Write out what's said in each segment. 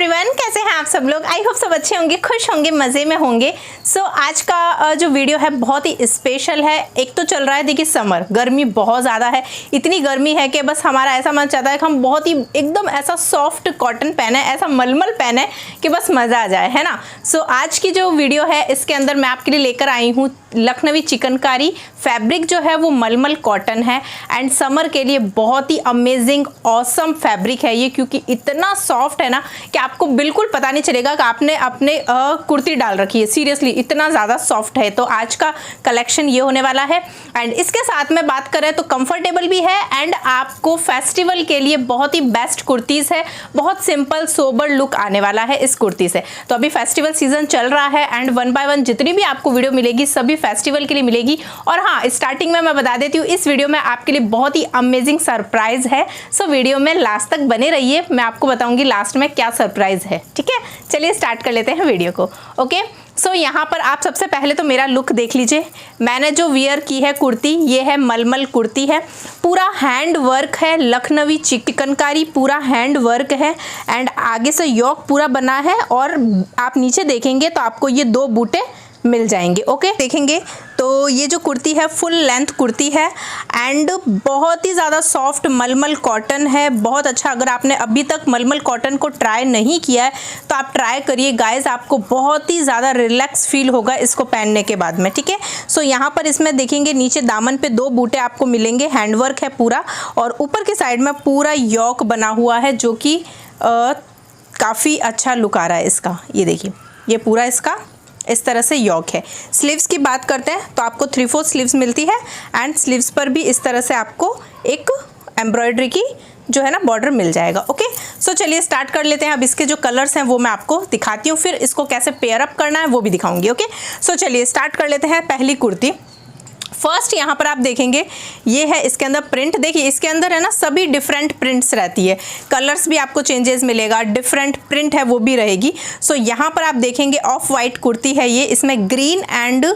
Everyone, कैसे हैं आप सब लोग। आई होप सब अच्छे होंगे, खुश होंगे, मज़े में होंगे। आज का जो वीडियो है बहुत ही स्पेशल है। एक तो चल रहा है देखिए समर, गर्मी बहुत ज़्यादा है। इतनी गर्मी है कि बस हमारा ऐसा मन चाहता है कि हम बहुत ही एकदम ऐसा सॉफ्ट कॉटन पहने, ऐसा मलमल पहने कि बस मज़ा आ जाए, है ना। आज की जो वीडियो है इसके अंदर मैं आपके लिए लेकर आई हूँ लखनवी चिकनकारी। फैब्रिक जो है वो मलमल कॉटन है एंड समर के लिए बहुत ही अमेजिंग ऑसम फैब्रिक है ये, क्योंकि इतना सॉफ्ट है ना कि आपको बिल्कुल पता नहीं चलेगा कि आपने अपने कुर्ती डाल रखी है। सीरियसली इतना ज़्यादा सॉफ्ट है। तो आज का कलेक्शन ये होने वाला है एंड इसके साथ में बात करें तो कंफर्टेबल भी है एंड आपको फेस्टिवल के लिए बहुत ही बेस्ट कुर्तीज़ है। बहुत सिंपल सोबर लुक आने वाला है इस कुर्ती से। तो अभी फेस्टिवल सीजन चल रहा है एंड 1 बाय 1 जितनी भी आपको वीडियो मिलेगी सभी फेस्टिवल के लिए मिलेगी। और हाँ, स्टार्टिंग में मैं बता देती हूँ इस वीडियो में आपके लिए बहुत ही अमेजिंग सरप्राइज है। वीडियो में लास्ट तक बने रहिए, मैं आपको बताऊंगी लास्ट में क्या सरप्राइज है। ठीक है, चलिए स्टार्ट कर लेते हैं वीडियो को। ओके, यहाँ पर आप सबसे पहले तो मेरा लुक देख लीजिए। मैंने जो वियर की है कुर्ती, ये है मलमल कुर्ती है, पूरा हैंड वर्क है, लखनवी चिकनकारी पूरा हैंड वर्क है एंड आगे से योक पूरा बना है और आप नीचे देखेंगे तो आपको ये 2 बूटे मिल जाएंगे। ओके, देखेंगे तो ये जो कुर्ती है फुल लेंथ कुर्ती है एंड बहुत ही ज़्यादा सॉफ्ट मलमल कॉटन है। बहुत अच्छा, अगर आपने अभी तक मलमल कॉटन को ट्राई नहीं किया है तो आप ट्राई करिए गाइस, आपको बहुत ही ज़्यादा रिलैक्स फील होगा इसको पहनने के बाद में। ठीक है, यहाँ पर इसमें देखेंगे नीचे दामन पे 2 बूटे आपको मिलेंगे, हैंडवर्क है पूरा और ऊपर की साइड में पूरा योक बना हुआ है जो कि काफ़ी अच्छा लुक आ रहा है इसका। ये देखिए, ये पूरा इसका इस तरह से योक है। स्लीव्स की बात करते हैं तो आपको 3/4 स्लीव्स मिलती है एंड स्लीव्स पर भी इस तरह से आपको एक एम्ब्रॉयडरी की जो है ना बॉर्डर मिल जाएगा। ओके, चलिए स्टार्ट कर लेते हैं। अब इसके जो कलर्स हैं वो मैं आपको दिखाती हूँ, फिर इसको कैसे पेयर अप करना है वो भी दिखाऊंगी। ओके, चलिए स्टार्ट कर लेते हैं। पहली कुर्ती फर्स्ट यहाँ पर आप देखेंगे ये है, इसके अंदर प्रिंट देखिए, इसके अंदर है ना सभी डिफरेंट प्रिंट्स रहती है, कलर्स भी आपको चेंजेस मिलेगा, डिफरेंट प्रिंट है वो भी रहेगी। यहाँ पर आप देखेंगे ऑफ वाइट कुर्ती है ये, इसमें ग्रीन एंड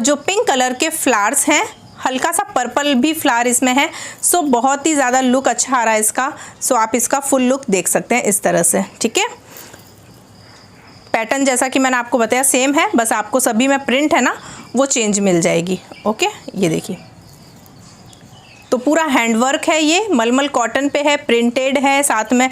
जो पिंक कलर के फ्लावर्स हैं, हल्का सा पर्पल भी फ्लावर इसमें है। बहुत ही ज़्यादा लुक अच्छा आ रहा है इसका। आप इसका फुल लुक देख सकते हैं इस तरह से। ठीक है, पैटर्न जैसा कि मैंने आपको बताया सेम है, बस आपको सभी में प्रिंट है ना वो चेंज मिल जाएगी। ओके, ये देखिए, तो पूरा हैंडवर्क है, ये मलमल कॉटन पे है, प्रिंटेड है, साथ में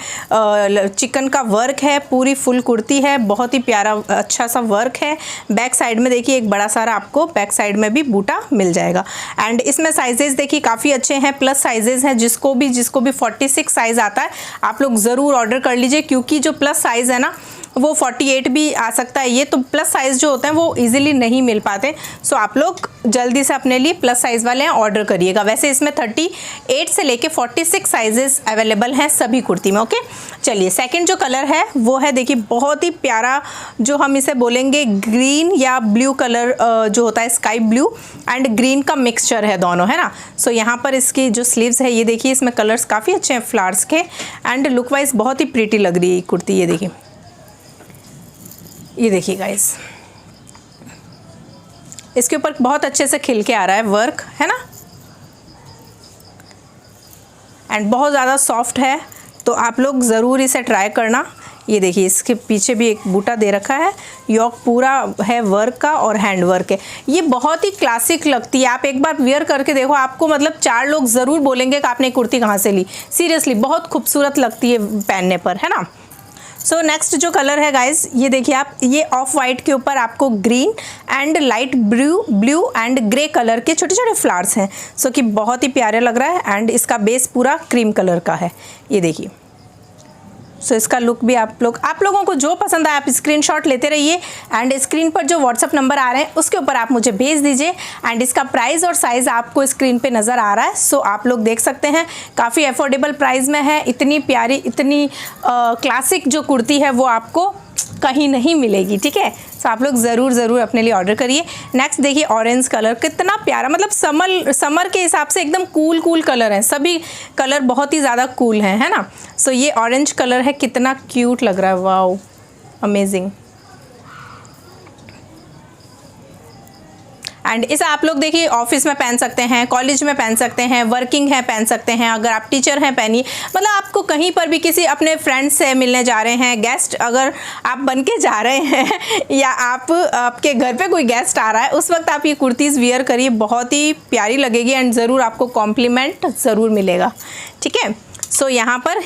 चिकन का वर्क है, पूरी फुल कुर्ती है, बहुत ही प्यारा अच्छा सा वर्क है। बैक साइड में देखिए एक बड़ा सारा आपको बैक साइड में भी बूटा मिल जाएगा एंड इसमें साइजेस देखिए काफ़ी अच्छे हैं, प्लस साइजेस हैं। जिसको भी 46 साइज़ आता है आप लोग ज़रूर ऑर्डर कर लीजिए, क्योंकि जो प्लस साइज़ है ना वो 48 भी आ सकता है। ये तो प्लस साइज़ जो होते हैं वो इजीली नहीं मिल पाते। आप लोग जल्दी से अपने लिए प्लस साइज़ वाले हैं ऑर्डर करिएगा। वैसे इसमें 38 से लेके 46 साइजेस अवेलेबल हैं सभी कुर्ती में। ओके, चलिए सेकंड जो कलर है वो है देखिए बहुत ही प्यारा, जो हम इसे बोलेंगे ग्रीन या ब्लू कलर जो होता है, स्काई ब्लू एंड ग्रीन का मिक्सचर है दोनों, है ना। यहाँ पर इसकी जो स्लीव्स है ये देखिए, इसमें कलर्स काफ़ी अच्छे हैं फ्लावर्स के एंड लुक वाइज बहुत ही प्रीटी लग रही है कुर्ती। ये देखिए गाइस, इसके ऊपर बहुत अच्छे से खिल के आ रहा है वर्क, है ना, एंड बहुत ज़्यादा सॉफ्ट है। तो आप लोग ज़रूर इसे ट्राई करना। ये देखिए, इसके पीछे भी एक बूटा दे रखा है, योक पूरा है वर्क का और हैंड वर्क है। ये बहुत ही क्लासिक लगती है, आप एक बार वियर करके देखो, आपको मतलब 4 लोग ज़रूर बोलेंगे कि आपने कुर्ती कहाँ से ली। सीरियसली बहुत खूबसूरत लगती है पहनने पर, है ना। नेक्स्ट जो कलर है गाइज, ये देखिए आप, ये ऑफ वाइट के ऊपर आपको green and light blue and grey colour के छोटे छोटे फ्लावर्स हैं। कि बहुत ही प्यारे लग रहा है एंड इसका बेस पूरा क्रीम कलर का है। ये देखिए, इसका लुक भी आप लोगों को जो पसंद आए आप स्क्रीनशॉट लेते रहिए एंड स्क्रीन पर जो व्हाट्सअप नंबर आ रहे हैं उसके ऊपर आप मुझे भेज दीजिए एंड इसका प्राइस और साइज़ आपको स्क्रीन पे नज़र आ रहा है। आप लोग देख सकते हैं काफ़ी अफोर्डेबल प्राइस में है। इतनी प्यारी, इतनी क्लासिक जो कुर्ती है वो आपको कहीं नहीं मिलेगी। ठीक है, आप लोग ज़रूर अपने लिए ऑर्डर करिए। नेक्स्ट देखिए ऑरेंज कलर, कितना प्यारा, मतलब समर के हिसाब से एकदम कूल कलर है, सभी कलर बहुत ही ज़्यादा कूल हैं, है ना। ये ऑरेंज कलर है, कितना क्यूट लग रहा है, वाओ अमेजिंग। एंड इसे आप लोग देखिए ऑफिस में पहन सकते हैं, कॉलेज में पहन सकते हैं, वर्किंग है पहन सकते हैं, अगर आप टीचर हैं पहनिए, मतलब आपको कहीं पर भी किसी अपने फ्रेंड्स से मिलने जा रहे हैं, गेस्ट अगर आप बन के जा रहे हैं या आपके घर पे कोई गेस्ट आ रहा है, उस वक्त आप ये कुर्तीज़ वियर करिए, बहुत ही प्यारी लगेगी एंड ज़रूर आपको कॉम्प्लीमेंट ज़रूर मिलेगा। ठीक है, सो यहाँ पर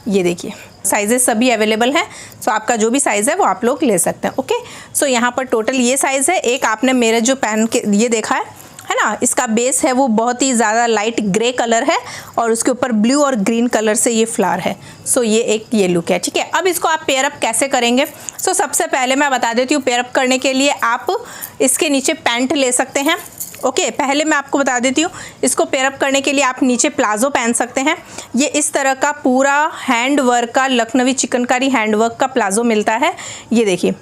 ये देखिए साइजेस सभी अवेलेबल हैं, सो आपका जो भी साइज़ है वो आप लोग ले सकते हैं। ओके, सो यहाँ पर टोटल ये साइज़ है। एक आपने मेरे जो पहन के ये देखा है ना, इसका बेस है वो बहुत ही ज़्यादा लाइट ग्रे कलर है और उसके ऊपर ब्लू और ग्रीन कलर से ये फ्लावर है। सो ये एक ये लुक है। ठीक है, अब इसको आप पेयर अप कैसे करेंगे? सो सबसे पहले मैं बता देती हूँ, पेयर अप करने के लिए आप इसके नीचे पैंट ले सकते हैं। ओके, पहले मैं आपको बता देती हूँ, इसको पेयर अप करने के लिए आप नीचे प्लाजो पहन सकते हैं। ये इस तरह का पूरा हैंड वर्क का लखनवी चिकनकारी हैंड वर्क का प्लाजो मिलता है। ये देखिए,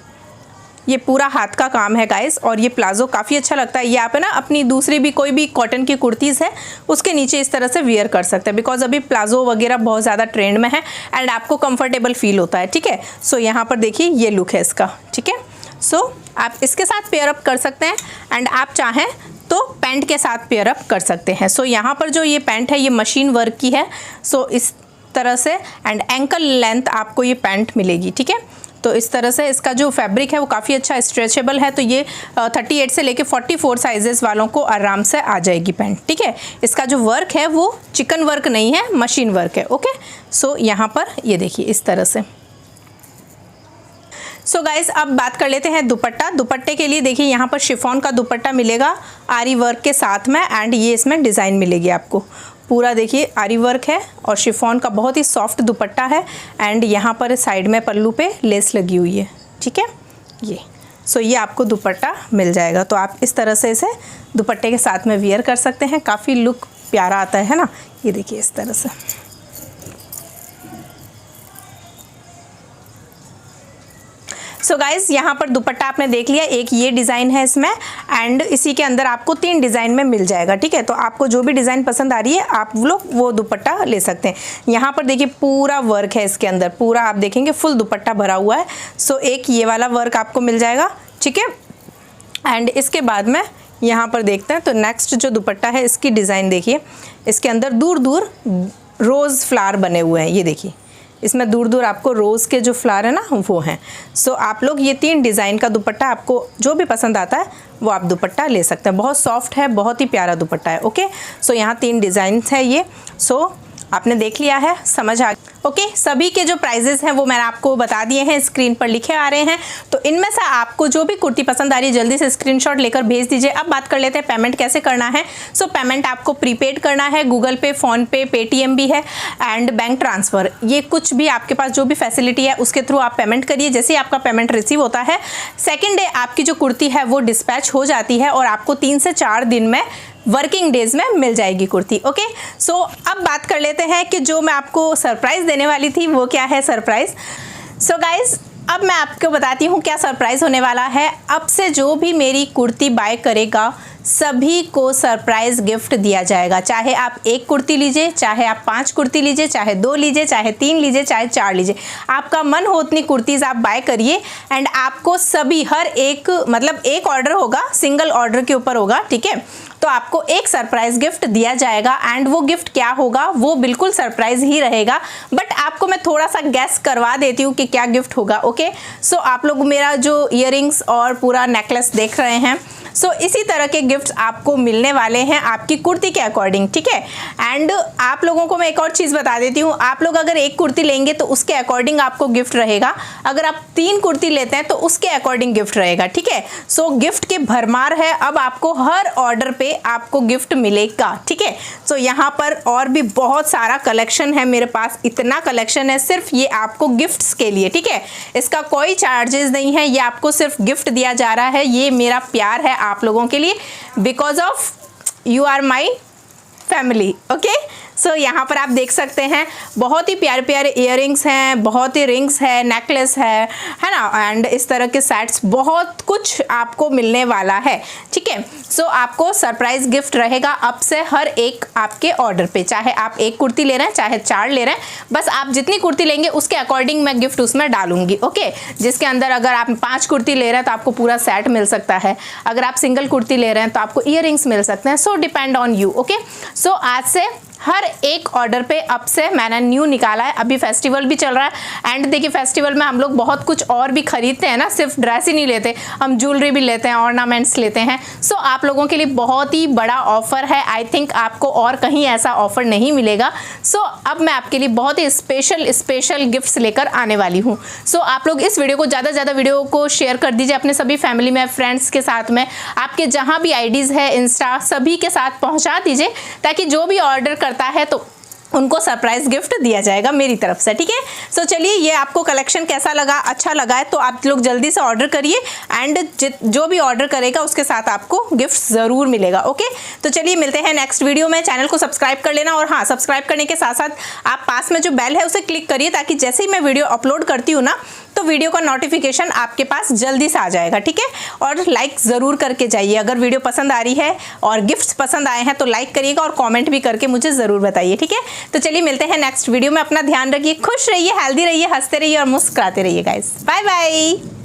ये पूरा हाथ का काम है गाइस, और ये प्लाजो काफ़ी अच्छा लगता है। ये आप है ना अपनी दूसरी भी कोई भी कॉटन की कुर्तीज़ है उसके नीचे इस तरह से वियर कर सकते हैं, बिकॉज अभी प्लाजो वगैरह बहुत ज़्यादा ट्रेंड में है एंड आपको कंफर्टेबल फील होता है। ठीक है, सो यहाँ पर देखिए ये लुक है इसका। ठीक है, सो आप इसके साथ पेयर अप कर सकते हैं एंड आप चाहें तो पैंट के साथ पेयर अप कर सकते हैं। सो यहाँ पर जो ये पैंट है ये मशीन वर्क की है, सो इस तरह से एंड एंकल लेंथ आपको ये पैंट मिलेगी। ठीक है, तो इस तरह से इसका जो फैब्रिक है वो काफ़ी अच्छा स्ट्रेचेबल है, तो ये 38 से लेके 44 साइजेस वालों को आराम से आ जाएगी पैंट। ठीक है, इसका जो वर्क है वो चिकन वर्क नहीं है, मशीन वर्क है। ओके, सो यहाँ पर ये देखिए इस तरह से। सो गाइस, अब बात कर लेते हैं दुपट्टा। दुपट्टे के लिए देखिए यहाँ पर शिफॉन का दुपट्टा मिलेगा आरी वर्क के साथ में एंड ये इसमें डिज़ाइन मिलेगी आपको। पूरा देखिए आरी वर्क है और शिफॉन का बहुत ही सॉफ्ट दुपट्टा है एंड यहाँ पर साइड में पल्लू पे लेस लगी हुई है। ठीक है, ये सो ये आपको दुपट्टा मिल जाएगा, तो आप इस तरह से इसे दुपट्टे के साथ में वियर कर सकते हैं। काफ़ी लुक प्यारा आता है ना, ये देखिए इस तरह से। सो गाइज़, यहाँ पर दुपट्टा आपने देख लिया, एक ये डिज़ाइन है इसमें एंड इसी के अंदर आपको 3 डिज़ाइन में मिल जाएगा। ठीक है, तो आपको जो भी डिज़ाइन पसंद आ रही है आप लोग वो दुपट्टा ले सकते हैं। यहाँ पर देखिए पूरा वर्क है इसके अंदर, पूरा आप देखेंगे फुल दुपट्टा भरा हुआ है। सो एक ये वाला वर्क आपको मिल जाएगा। ठीक है, एंड इसके बाद में यहाँ पर देखते हैं, तो नेक्स्ट जो दुपट्टा है इसकी डिज़ाइन देखिए, इसके अंदर दूर दूर रोज़ फ्लावर बने हुए हैं। ये देखिए इसमें दूर दूर आपको रोज़ के जो फ्लावर है ना वो हैं। सो आप लोग ये 3 डिज़ाइन का दुपट्टा आपको जो भी पसंद आता है वो आप दुपट्टा ले सकते हैं। बहुत सॉफ्ट है, बहुत ही प्यारा दुपट्टा है। ओके, सो यहाँ 3 डिज़ाइन है ये। सो आपने देख लिया है, समझ आ ओके। सभी के जो प्राइजेस हैं वो मैंने आपको बता दिए हैं, स्क्रीन पर लिखे आ रहे हैं। तो इनमें से आपको जो भी कुर्ती पसंद आ रही है जल्दी से स्क्रीनशॉट लेकर भेज दीजिए। अब बात कर लेते हैं पेमेंट कैसे करना है। सो पेमेंट आपको प्रीपेड करना है, गूगल पे, फ़ोन पे, पेटीएम भी है एंड बैंक ट्रांसफ़र, ये कुछ भी आपके पास जो भी फैसिलिटी है उसके थ्रू आप पेमेंट करिए। जैसे ही आपका पेमेंट रिसीव होता है, सेकेंड डे आपकी जो कुर्ती है वो डिस्पैच हो जाती है और आपको 3 से 4 दिन में वर्किंग डेज में मिल जाएगी कुर्ती। ओके, सो अब बात कर लेते हैं कि जो मैं आपको सरप्राइज़ देने वाली थी वो क्या है सरप्राइज़। सो गाइज़, अब मैं आपको बताती हूँ क्या सरप्राइज़ होने वाला है। अब से जो भी मेरी कुर्ती बाय करेगा सभी को सरप्राइज़ गिफ्ट दिया जाएगा। चाहे आप 1 कुर्ती लीजिए, चाहे आप 5 कुर्ती लीजिए, चाहे 2 लीजिए, चाहे 3 लीजिए, चाहे 4 लीजिए, आपका मन हो उतनी कुर्तीज़ आप बाय करिए एंड आपको सभी हर एक मतलब एक ऑर्डर होगा, सिंगल ऑर्डर के ऊपर होगा। ठीक है, तो आपको एक सरप्राइज गिफ्ट दिया जाएगा एंड वो गिफ्ट क्या होगा वो बिल्कुल सरप्राइज ही रहेगा, बट आपको मैं थोड़ा सा गैस करवा देती हूँ कि क्या गिफ्ट होगा। ओके, सो आप लोग मेरा जो इयररिंग्स और पूरा नेकलेस देख रहे हैं, सो इसी तरह के गिफ्ट्स आपको मिलने वाले हैं आपकी कुर्ती के अकॉर्डिंग। ठीक है, एंड आप लोगों को मैं एक और चीज़ बता देती हूँ, आप लोग अगर 1 कुर्ती लेंगे तो उसके अकॉर्डिंग आपको गिफ्ट रहेगा, अगर आप 3 कुर्ती लेते हैं तो उसके अकॉर्डिंग गिफ्ट रहेगा। ठीक है, सो गिफ्ट के भरमार है, अब आपको हर ऑर्डर पे आपको गिफ्ट मिलेगा। ठीक है, सो यहाँ पर और भी बहुत सारा कलेक्शन है मेरे पास, इतना कलेक्शन है सिर्फ ये आपको गिफ्ट्स के लिए। ठीक है, इसका कोई चार्जेस नहीं है, ये आपको सिर्फ गिफ्ट दिया जा रहा है, ये मेरा प्यार है आप लोगों के लिए, because of you are my family. Okay, so यहाँ पर आप देख सकते हैं बहुत ही प्यारे प्यारे इयररिंग्स हैं, बहुत ही रिंग्स है, नेकलेस है ना, एंड इस तरह के सेट्स बहुत कुछ आपको मिलने वाला है। ठीक है, सो आपको सरप्राइज गिफ्ट रहेगा अब से हर एक आपके ऑर्डर पे, चाहे आप एक कुर्ती ले रहे हैं चाहे 4 ले रहे हैं, बस आप जितनी कुर्ती लेंगे उसके अकॉर्डिंग मैं गिफ्ट उसमें डालूंगी। ओके, जिसके अंदर अगर आप 5 कुर्ती ले रहे हैं तो आपको पूरा सेट मिल सकता है, अगर आप सिंगल कुर्ती ले रहे हैं तो आपको इयररिंग्स मिल सकते हैं। So depend on you. Okay, so आज से हर एक ऑर्डर पे अब से मैंने न्यू निकाला है। अभी फेस्टिवल भी चल रहा है एंड देखिए फेस्टिवल में हम लोग बहुत कुछ और भी खरीदते हैं ना, सिर्फ ड्रेस ही नहीं लेते, हम ज्वेलरी भी लेते हैं, ऑर्नामेंट्स लेते हैं। सो आप लोगों के लिए बहुत ही बड़ा ऑफर है, आई थिंक आपको और कहीं ऐसा ऑफर नहीं मिलेगा। सो अब मैं आपके लिए बहुत ही स्पेशल गिफ्ट्स लेकर आने वाली हूँ। सो आप लोग इस वीडियो को ज़्यादा से ज़्यादा वीडियो को शेयर कर दीजिए अपने सभी फैमिली में, फ्रेंड्स के साथ में, आपके जहाँ भी आईडीज़ है इंस्टा सभी के साथ पहुँचा दीजिए, ताकि जो भी ऑर्डर करता है तो उनको सरप्राइज गिफ्ट दिया जाएगा मेरी तरफ से। ठीक है, सो चलिए ये आपको कलेक्शन कैसा लगा, अच्छा लगा है तो आप लोग जल्दी से ऑर्डर करिए एंड जो भी ऑर्डर करेगा उसके साथ आपको गिफ्ट ज़रूर मिलेगा। ओके, तो चलिए मिलते हैं नेक्स्ट वीडियो में। चैनल को सब्सक्राइब कर लेना, और हाँ, सब्सक्राइब करने के साथ साथ आप पास में जो बेल है उसे क्लिक करिए, ताकि जैसे ही मैं वीडियो अपलोड करती हूँ ना तो वीडियो का नोटिफिकेशन आपके पास जल्दी से आ जाएगा। ठीक है, और लाइक ज़रूर करके जाइए, अगर वीडियो पसंद आ रही है और गिफ्ट्स पसंद आए हैं तो लाइक करिएगा और कमेंट भी करके मुझे ज़रूर बताइए। ठीक है, तो चलिए मिलते हैं नेक्स्ट वीडियो में। अपना ध्यान रखिए, खुश रहिए, हेल्दी रहिए, हंसते रहिए और मुस्कुराते रहिए गाइस। Bye bye.